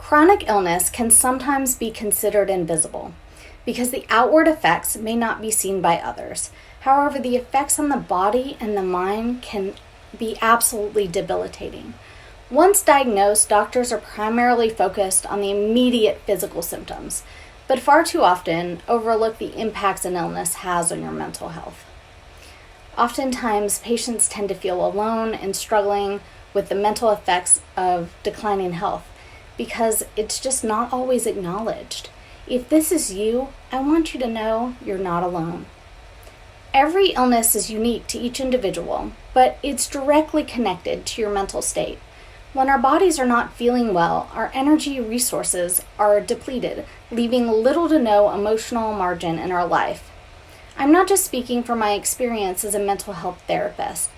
Chronic illness can sometimes be considered invisible because the outward effects may not be seen by others. However, the effects on the body and the mind can be absolutely debilitating. Once diagnosed, doctors are primarily focused on the immediate physical symptoms, but far too often overlook the impacts an illness has on your mental health. Oftentimes, patients tend to feel alone and struggling with the mental effects of declining health because it's just not always acknowledged. If this is you, I want you to know you're not alone. Every illness is unique to each individual, but it's directly connected to your mental state. When our bodies are not feeling well, our energy resources are depleted, leaving little to no emotional margin in our life. I'm not just speaking from my experience as a mental health therapist,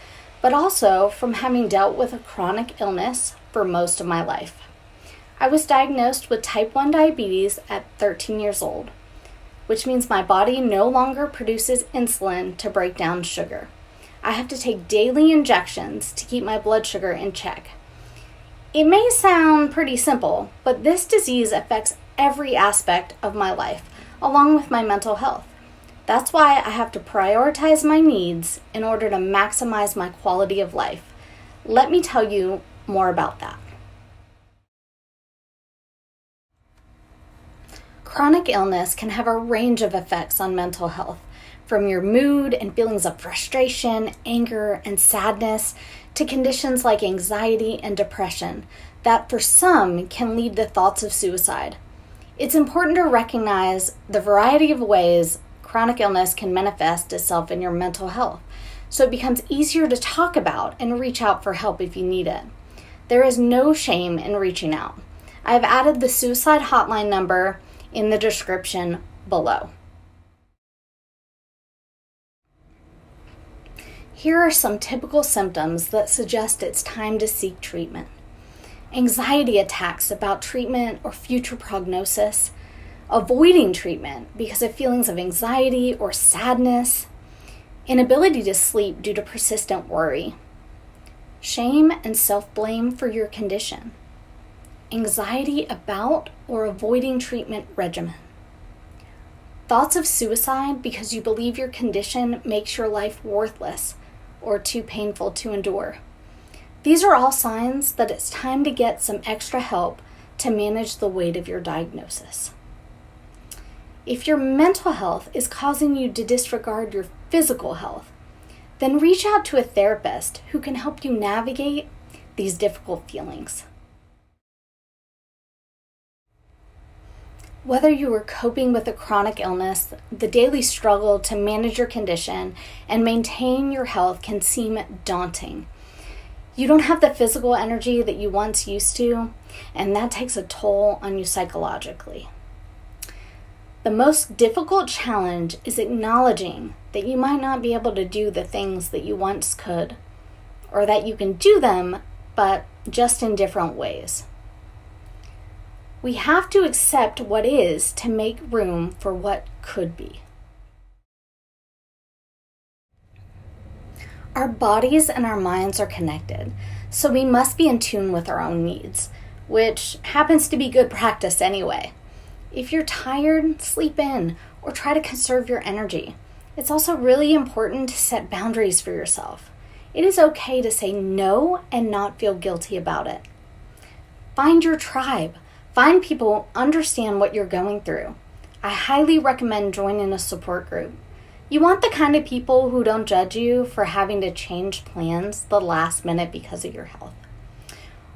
but also from having dealt with a chronic illness for most of my life. I was diagnosed with type 1 diabetes at 13 years old, which means my body no longer produces insulin to break down sugar. I have to take daily injections to keep my blood sugar in check. It may sound pretty simple, but this disease affects every aspect of my life, along with my mental health. That's why I have to prioritize my needs in order to maximize my quality of life. Let me tell you more about that. Chronic illness can have a range of effects on mental health, from your mood and feelings of frustration, anger, and sadness, to conditions like anxiety and depression that for some can lead to thoughts of suicide. It's important to recognize the variety of ways chronic illness can manifest itself in your mental health, so it becomes easier to talk about and reach out for help if you need it. There is no shame in reaching out. I've added the suicide hotline number in the description below. Here are some typical symptoms that suggest it's time to seek treatment. Anxiety attacks about treatment or future prognosis, avoiding treatment because of feelings of anxiety or sadness, inability to sleep due to persistent worry, shame and self-blame for your condition, anxiety about or avoiding treatment regimen, thoughts of suicide because you believe your condition makes your life worthless or too painful to endure. These are all signs that it's time to get some extra help to manage the weight of your diagnosis. If your mental health is causing you to disregard your physical health, then reach out to a therapist who can help you navigate these difficult feelings. Whether you are coping with a chronic illness, the daily struggle to manage your condition and maintain your health can seem daunting. You don't have the physical energy that you once used to, and that takes a toll on you psychologically. The most difficult challenge is acknowledging that you might not be able to do the things that you once could, or that you can do them, but just in different ways. We have to accept what is to make room for what could be. Our bodies and our minds are connected, so we must be in tune with our own needs, which happens to be good practice anyway. If you're tired, sleep in, or try to conserve your energy. It's also really important to set boundaries for yourself. It is okay to say no and not feel guilty about it. Find your tribe. Find people who understand what you're going through. I highly recommend joining a support group. You want the kind of people who don't judge you for having to change plans the last minute because of your health,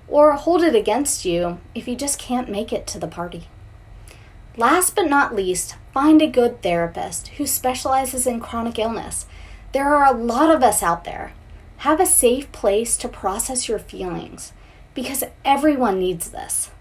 or hold it against you if you just can't make it to the party. Last but not least, find a good therapist who specializes in chronic illness. There are a lot of us out there. Have a safe place to process your feelings because everyone needs this.